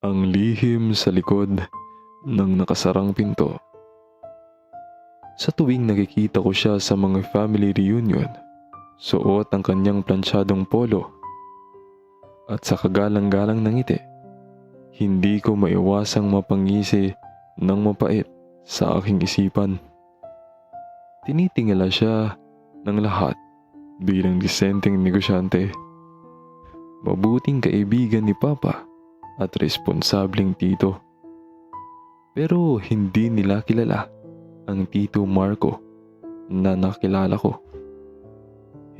Ang lihim sa likod ng nakasarang pinto. Sa tuwing nakikita ko siya sa mga family reunion, suot ang kanyang plansyadong polo at sa kagalang-galang ng ngiti, hindi ko maiwasang mapangisi ng mapait sa aking isipan. Tinitingala siya ng lahat bilang disenteng negosyante, mabuting kaibigan ni Papa at responsableng tito. Pero hindi nila kilala ang Tito Marco na nakilala ko.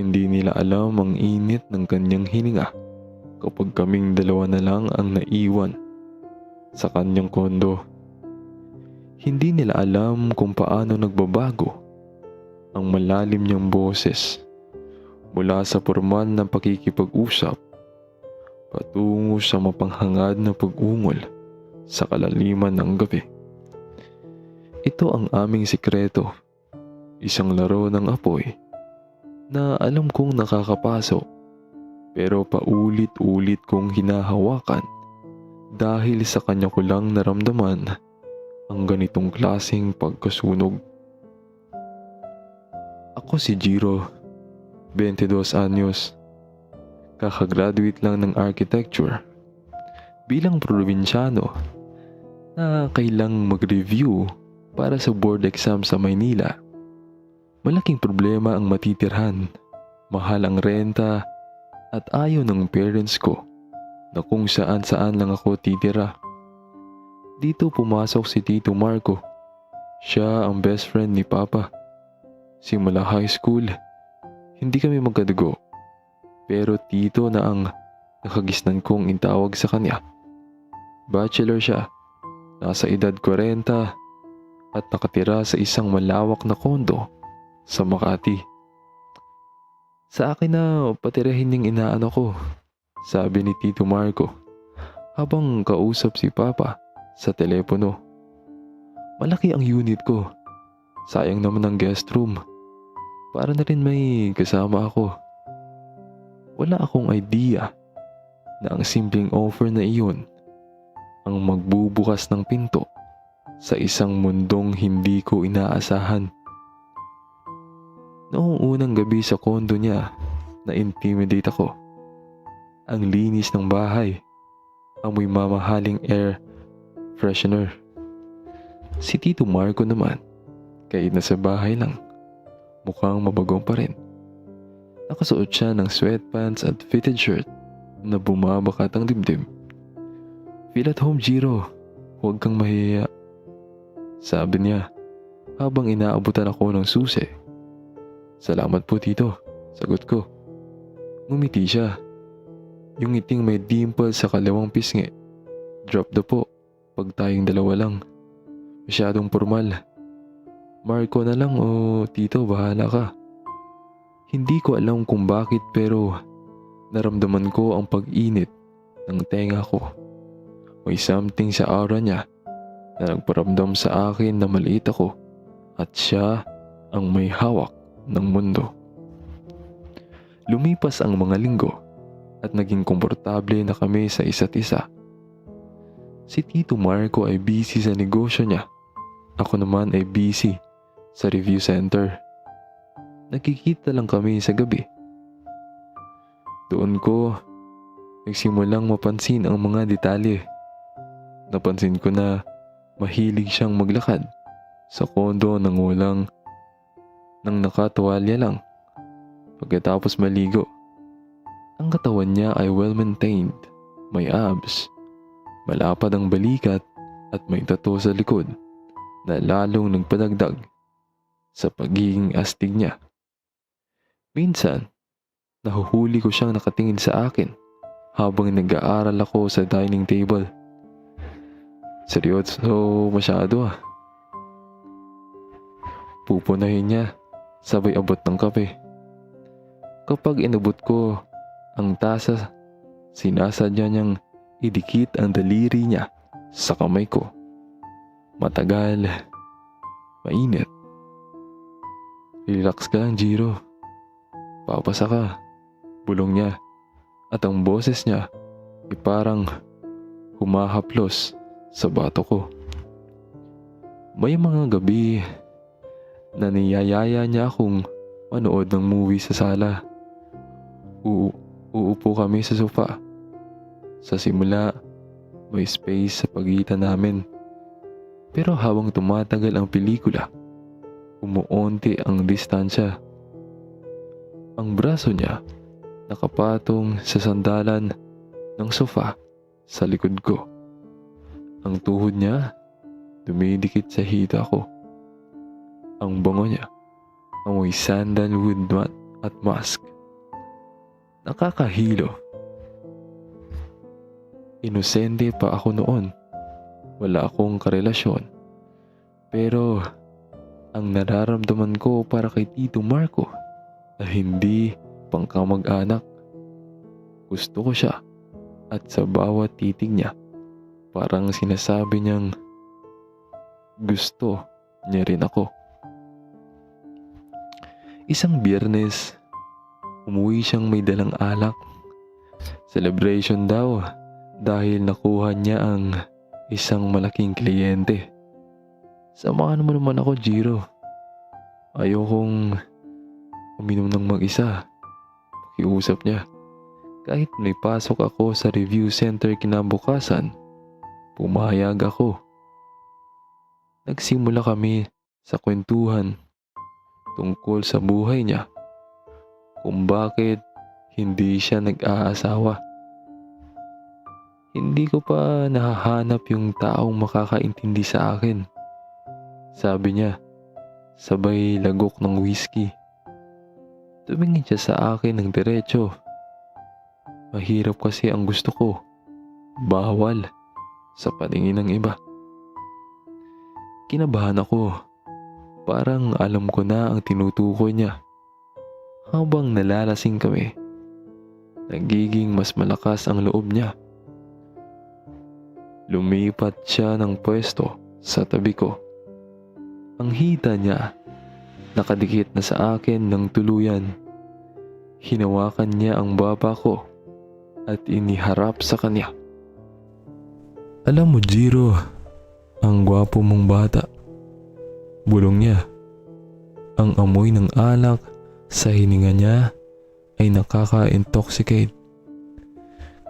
Hindi nila alam ang init ng kanyang hininga kapag kaming dalawa na lang ang naiwan sa kanyang kondo. Hindi nila alam kung paano nagbabago ang malalim niyang boses mula sa formal na pakikipag-usap patungo sa mapanghangad na pag-ungol sa kalaliman ng gabi. Ito ang aming sikreto, isang laro ng apoy na alam kong nakakapaso pero paulit-ulit kong hinahawakan dahil sa kanya ko lang naramdaman ang ganitong klaseng pagkasunog. Ako si Jiro, 22 anyos, kakagraduate lang ng architecture. Bilang probinsyano na kailang mag-review para sa board exam sa Maynila, malaking problema ang matitirhan, mahal ang renta at ayaw ng parents ko na kung saan-saan lang ako titira. Dito pumasok si Tito Marco. Siya ang best friend ni Papa. Simula high school, hindi kami magkadugo, pero tito na ang nakagisnan kong intawag sa kanya. Bachelor siya, nasa edad 40 at nakatira sa isang malawak na kondo sa Makati. Sa akin na patirahin yung inaano ko, sabi ni Tito Marco habang kausap si Papa sa telepono. Malaki ang unit ko, sayang naman ang guest room, para na rin may kasama ako. Wala akong idea na ang simpleng offer na iyon ang magbubukas ng pinto sa isang mundong hindi ko inaasahan. Noong unang gabi sa kondo niya, na-intimidate ako. Ang linis ng bahay, amoy mamahaling air freshener. Si Tito Marco naman, kahit nasa bahay lang, mukhang mabagong pa rin. Nakasuot siya ng sweatpants at fitted shirt na bumabakat ang dibdib. Feel at home, Jiro. Huwag kang mahiya, sabi niya habang inaabutan ako ng susi. Salamat po, Tito, sagot ko. Ngumiti siya. Yung ngiting may dimple sa kalawang pisngi. Drop the po pag tayong dalawa lang. Masyadong formal. Marco na lang o Tito, bahala ka. Hindi ko alam kung bakit pero naramdaman ko ang pag-init ng tenga ko. May something sa aura niya na nagparamdam sa akin na maliit ako at siya ang may hawak ng mundo. Lumipas ang mga linggo at naging komportable na kami sa isa't isa. Si Tito Marco ay busy sa negosyo niya. Ako naman ay busy sa review center. Nagkikita lang kami sa gabi. Doon ko nagsimulang mapansin ang mga detalye. Napansin ko na mahilig siyang maglakad sa kondo nang nakatuwalya lang. Pagkatapos maligo, ang katawan niya ay well-maintained, may abs, malapad ang balikat at may tattoo sa likod na lalong nagpadagdag sa pagiging astig niya. Minsan, nahuhuli ko siyang nakatingin sa akin habang nag-aaral ako sa dining table. Seryoso masyado ah. Pupunahin niya, sabay abot ng kape. Kapag inabot ko ang tasa, sinasadya niyang idikit ang daliri niya sa kamay ko. Matagal, mainit. Relax ka lang, Jiro. Papasa ka, bulong niya. At ang boses niya ay parang humahaplos sa bato ko. May mga gabi na niyayaya niya akong manood ng movie sa sala. Uupo kami sa sofa. Sa simula, may space sa pagitan namin. Pero habang tumatagal ang pelikula, umuunti ang distansya. Ang braso niya nakapatong sa sandalan ng sofa sa likod ko. Ang tuhod niya dumidikit sa hita ko. Ang bango niya amoy sandalwood at musk. Nakakahilo. Inosente pa ako noon. Wala akong karelasyon. Pero ang nararamdaman ko para kay Tito Marco na hindi pangkamag-anak. Gusto ko siya at sa bawat titig niya parang sinasabi niyang gusto niya rin ako. Isang Biyernes, umuwi siyang may dalang alak. Celebration daw dahil nakuha niya ang isang malaking kliyente. Samahan mo naman ako, Jiro. Ayokong uminom ng mag-isa. Pakiusap niya. Kahit may pasok ako sa review center kinabukasan, pumayag ako. Nagsimula kami sa kwentuhan tungkol sa buhay niya, kung bakit hindi siya nag-aasawa. Hindi ko pa nahahanap yung taong makakaintindi sa akin, sabi niya, sabay lagok ng whiskey. Tumingin siya sa akin ng diretso. Mahirap kasi ang gusto ko. Bawal sa paningin ng iba. Kinabahan ako. Parang alam ko na ang tinutukoy niya. Habang nalalasing kami, nagiging mas malakas ang loob niya. Lumipat siya ng pwesto sa tabi ko. Ang hita niya nakadikit na sa akin ng tuluyan. Hinawakan niya ang baba ko at iniharap sa kanya. Alam mo, Jiro, ang gwapo mong bata. Bulong niya. Ang amoy ng alak sa hininga niya ay nakaka-intoxicate.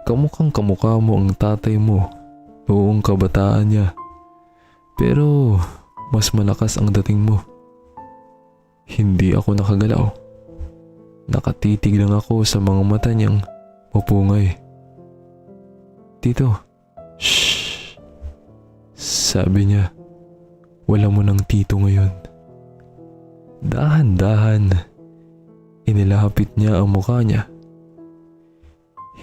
Kamukhang kamukha mo ang tatay mo noong kabataan niya. Pero mas malakas ang dating mo. Hindi ako nakagalaw. Nakatitig lang ako sa mga mata niyang mapungay. Tito, shh, sabi niya. Wala mo ng tito ngayon. Dahan-dahan, inilapit niya ang mukha niya.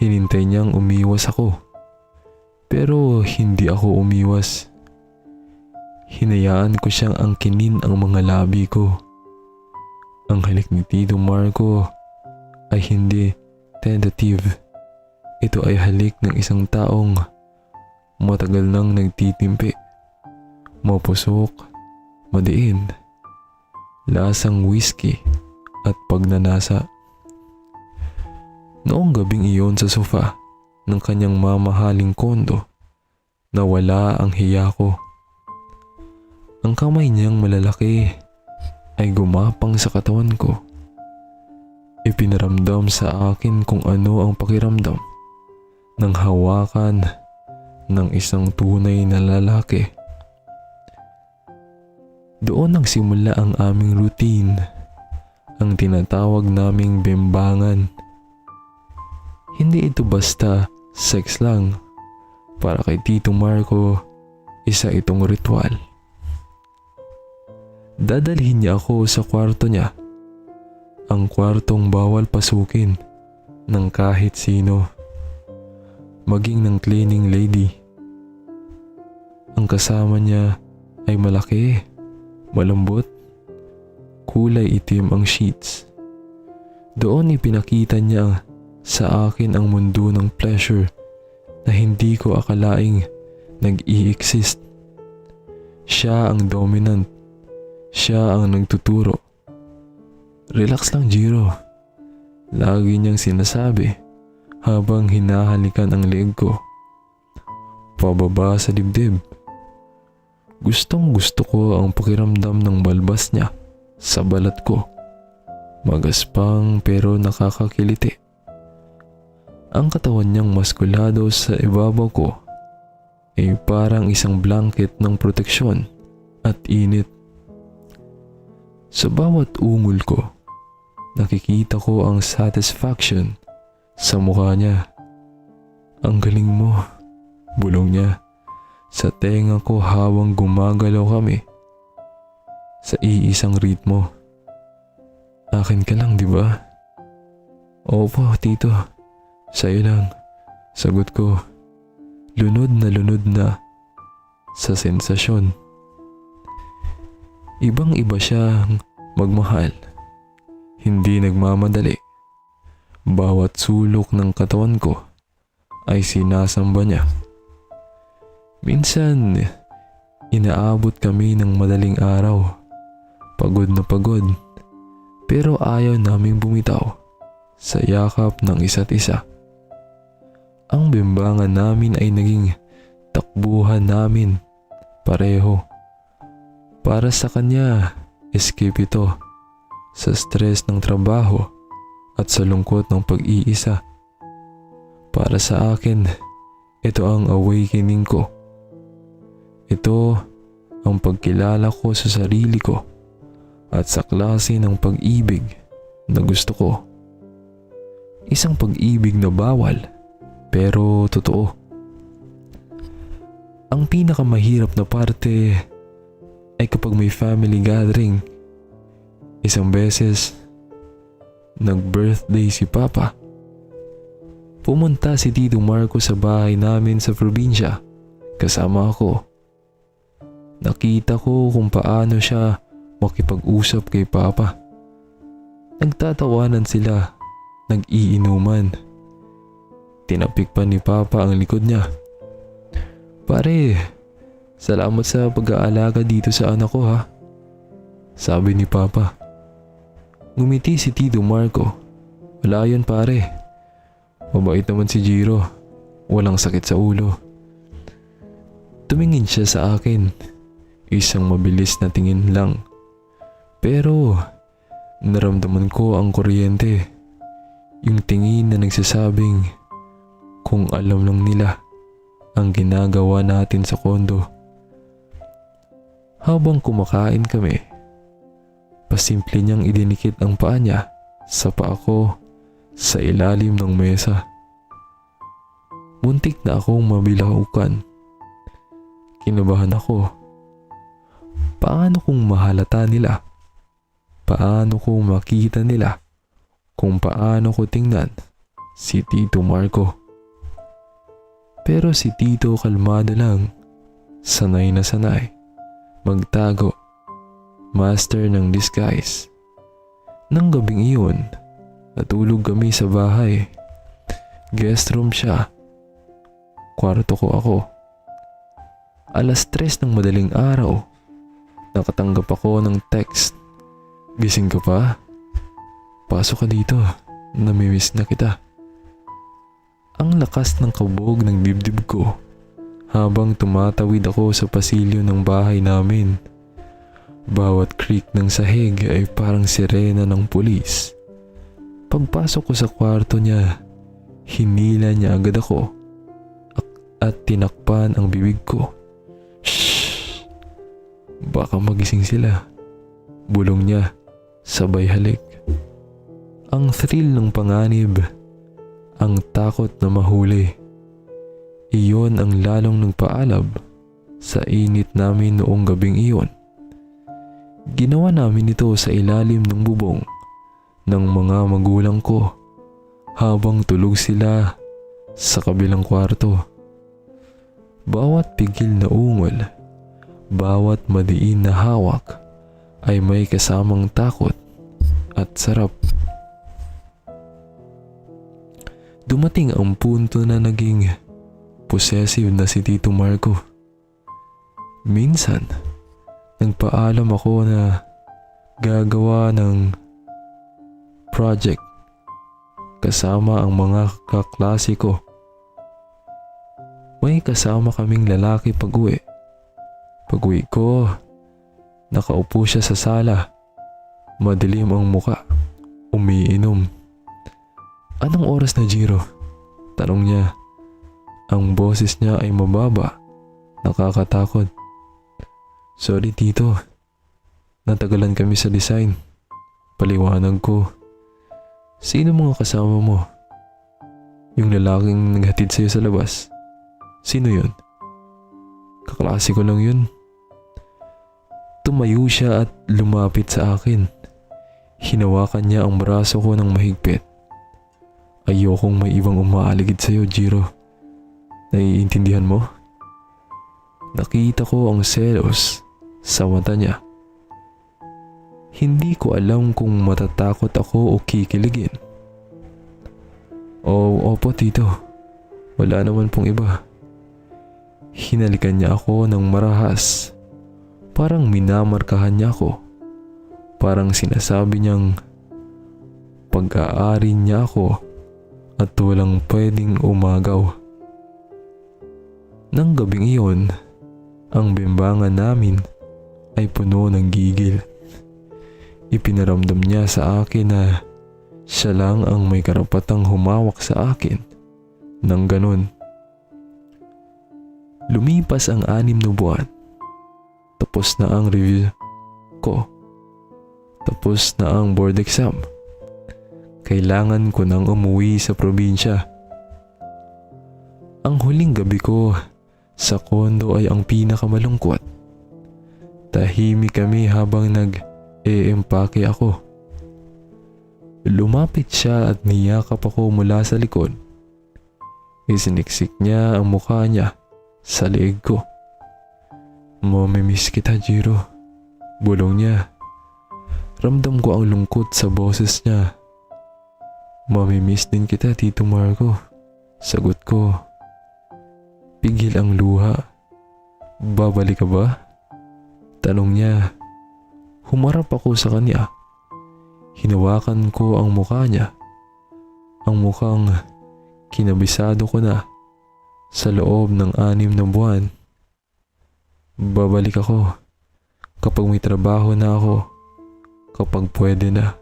Hinintay niyang umiwas ako. Pero hindi ako umiwas. Hinayaan ko siyang angkinin ang mga labi ko. Ang halik ni Tito Marco ay hindi tentative. Ito ay halik ng isang taong matagal nang nagtitimpi. Mapusok, madiin, lasang whiskey at pagnanasa. Noong gabing iyon sa sofa ng kanyang mamahaling kondo, nawala ang hiya ko. Ang kamay niyang malalaki ay gumapang sa katawan ko. Ipinaramdam sa akin kung ano ang pakiramdam ng hawakan ng isang tunay na lalaki. Doon nagsimula ang aming routine, ang tinatawag naming bembangan. Hindi ito basta sex lang. Para kay Tito Marco, isa itong ritual. Dadalhin niya ako sa kwarto niya. Ang kwartong bawal pasukin ng kahit sino, maging ng cleaning lady. Ang kasama niya ay malaki, malambot, kulay itim ang sheets. Doon ipinakita niya sa akin ang mundo ng pleasure na hindi ko akalaing nag-i-exist. Siya ang dominant. Siya ang nagtuturo. Relax lang, Jiro. Lagi niyang sinasabi habang hinahalikan ang leeg ko. pababa sa dibdib. Gustong gusto ko ang pakiramdam ng balbas niya sa balat ko. Magaspang pero nakakakiliti. Ang katawan niyang maskulado sa ibabaw ko ay parang isang blanket ng proteksyon at init. Sa bawat ungol ko, nakikita ko ang satisfaction sa mukha niya. Ang galing mo, bulong niya sa tenga ko habang gumagalaw kami sa iisang ritmo. Akin ka lang, di ba? Opo, tito. Sa'yo lang. Sagot ko. Lunod na sa sensasyon. Ibang-iba siyang magmahal. Hindi nagmamadali. Bawat sulok ng katawan ko ay sinasamba niya. Minsan, inaabot kami ng madaling araw. Pagod na pagod. Pero ayaw naming bumitaw sa yakap ng isa't isa. Ang bimbangan namin ay naging takbuhan namin pareho. Para sa kanya, escape ito sa stress ng trabaho at sa lungkot ng pag-iisa. Para sa akin, ito ang awakening ko. Ito ang pagkilala ko sa sarili ko at sa klase ng pag-ibig na gusto ko. Isang pag-ibig na bawal pero totoo. Ang pinakamahirap na parte ay kapag may family gathering. Isang beses, nag-birthday si Papa. Pumunta si Tito Marco sa bahay namin sa probinsya kasama ako. Nakita ko kung paano siya makipag-usap kay Papa. Nagtatawanan sila, nag-iinuman. Tinapik pa ni Papa ang likod niya. Pare, salamat sa pag-aalaga dito sa anak ko ha. Sabi ni Papa. Ngumiti si Tito Marco. Wala yan pare. Mabait naman si Jiro. Walang sakit sa ulo. Tumingin siya sa akin. Isang mabilis na tingin lang. Pero naramdaman ko ang kuryente. Yung tingin na nagsasabing kung alam lang nila ang ginagawa natin sa kondo. Habang kumakain kami, pasimple niyang idinikit ang paa niya sa paa ko sa ilalim ng mesa. Muntik na akong mabilaukan. Kinabahan ako. Paano kung mahalata nila? Paano kung makita nila kung paano ko tingnan si Tito Marco? Pero si Tito kalmado lang. Sanay na sanay. Magtago. Master ng disguise. Nang gabing iyon, natulog kami sa bahay. Guest room siya. Kwarto ko ako. 3:00 ng madaling araw. Nakatanggap ako ng text. Gising ka pa? Pasok ka dito. Namimiss na kita. Ang lakas ng kabog ng dibdib ko habang tumatawid ako sa pasilyo ng bahay namin. Bawat creak ng sahig ay parang sirena ng pulis. Pagpasok ko sa kwarto niya, hinila niya agad ako at tinakpan ang bibig ko. Shhh! Baka magising sila. Bulong niya, sabay halik. Ang thrill ng panganib, ang takot na mahuli. Iyon ang lalong nagpaalab sa init namin noong gabing iyon. Ginawa namin ito sa ilalim ng bubong ng mga magulang ko habang tulog sila sa kabilang kwarto. Bawat pigil na ungol, bawat madiin na hawak ay may kasamang takot at sarap. Dumating ang punto na naging possessive na si Tito Marco. Minsan, nagpaalam ako na gagawa ng project kasama ang mga kaklase ko. May kasama kaming lalaki pag-uwi. Pag-uwi ko, nakaupo siya sa sala. Madilim ang muka. Umiinom. "Anong oras na, Jiro?" Tanong niya. Ang boses niya ay mababa. Nakakatakot. "Sorry tito. Natagalan kami sa design." Paliwanag ko. "Sino mga kasama mo?" "Yung lalaking naghatid sa'yo sa labas." "Sino yun?" "Kaklase ko lang yun." Tumayo siya at lumapit sa akin. Hinawakan niya ang braso ko ng mahigpit. "Ayokong may ibang umaaligid sa'yo, Jiro. Naiintindihan mo?" Nakita ko ang selos sa mata niya. Hindi ko alam kung matatakot ako o kikiligin. Opo tito. Wala naman pong iba." Hinalikan niya ako ng marahas. Parang minamarkahan niya ako. Parang sinasabi niyang pag-aari niya ako at walang pwedeng umagaw. Nang gabing iyon, ang bimbangan namin ay puno ng gigil. Ipinaramdam niya sa akin na siya lang ang may karapatang humawak sa akin ng ganun. Lumipas ang 6 na buwan. Tapos na ang review ko. Tapos na ang board exam. Kailangan ko nang umuwi sa probinsya. Ang huling gabi ko sa kondo ay ang pinakamalungkot. Tahimik kami habang nag-empake ako. Lumapit siya at niyakap ako mula sa likod. Isiniksik niya ang mukha niya sa leeg ko. "Mamimiss kita, Jiro." Bulong niya. Ramdam ko ang lungkot sa boses niya. "Mamimiss din kita, Tito Marco." Sagot ko. Pigil ang luha. "Babalik ka ba?" Tanong niya. Humarap ako sa kanya. Hinawakan ko ang mukha niya. Ang mukhang kinabisado ko na sa loob ng 6 na buwan. "Babalik ako kapag may trabaho na ako, kapag pwede na."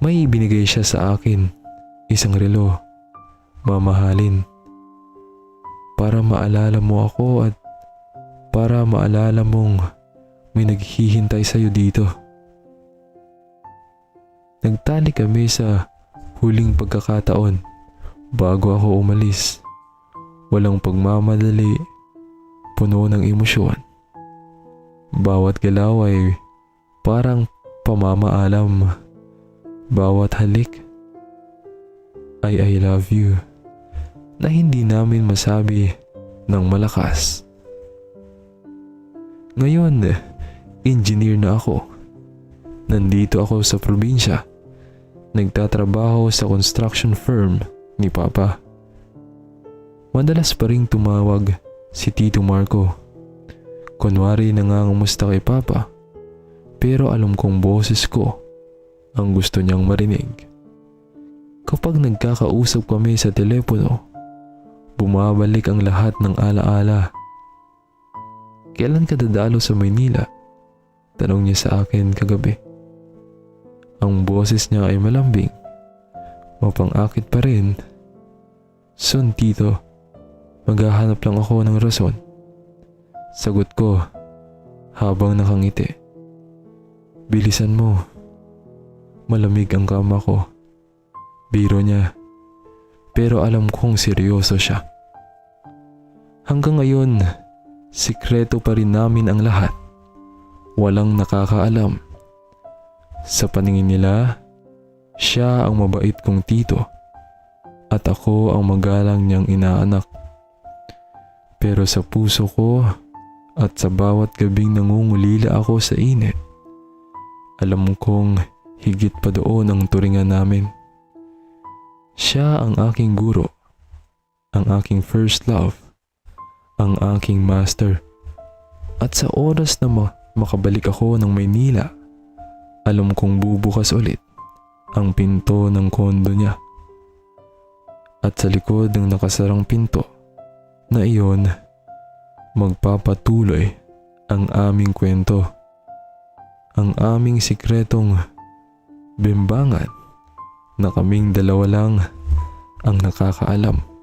May ibinigay siya sa akin, isang relo, mamahalin. Para maalala mo ako at para maalala mong may naghihintay sa'yo dito. Nagtali kami sa huling pagkakataon bago ako umalis. Walang pagmamadali, puno ng emosyon. Bawat galaw ay parang pamamaalam. Bawat halik ay "I love you" na hindi namin masabi ng malakas. Ngayon, engineer na ako. Nandito ako sa probinsya. Nagtatrabaho sa construction firm ni Papa. Madalas pa ring tumawag si Tito Marco. Kunwari nangangumusta kay Papa, pero alam kong boses ko ang gusto niyang marinig. Kapag nagkakausap kami sa telepono, bumabalik ang lahat ng alaala. "Kailan ka dadalo sa Maynila?" Tanong niya sa akin kagabi. Ang boses niya ay malambing. Mapang-akit pa rin. "Soon, Tito. Maghahanap lang ako ng rason." Sagot ko habang nakangiti. "Bilisan mo. Malamig ang kama ko." Biro niya. Pero alam kong seryoso siya. Hanggang ngayon, sikreto pa rin namin ang lahat. Walang nakakaalam. Sa paningin nila, siya ang mabait kong tito at ako ang magalang niyang inaanak. Pero sa puso ko at sa bawat gabing nangungulila ako sa init, alam kong higit pa doon ang turingan namin. Siya ang aking guro, ang aking first love, ang aking master. At sa oras na makabalik ako ng Maynila, alam kong bubukas ulit ang pinto ng kondo niya. At sa likod ng nakasarang pinto, na iyon, magpapatuloy ang aming kwento. Ang aming sikretong bimbangan na kaming dalawa lang ang nakakaalam.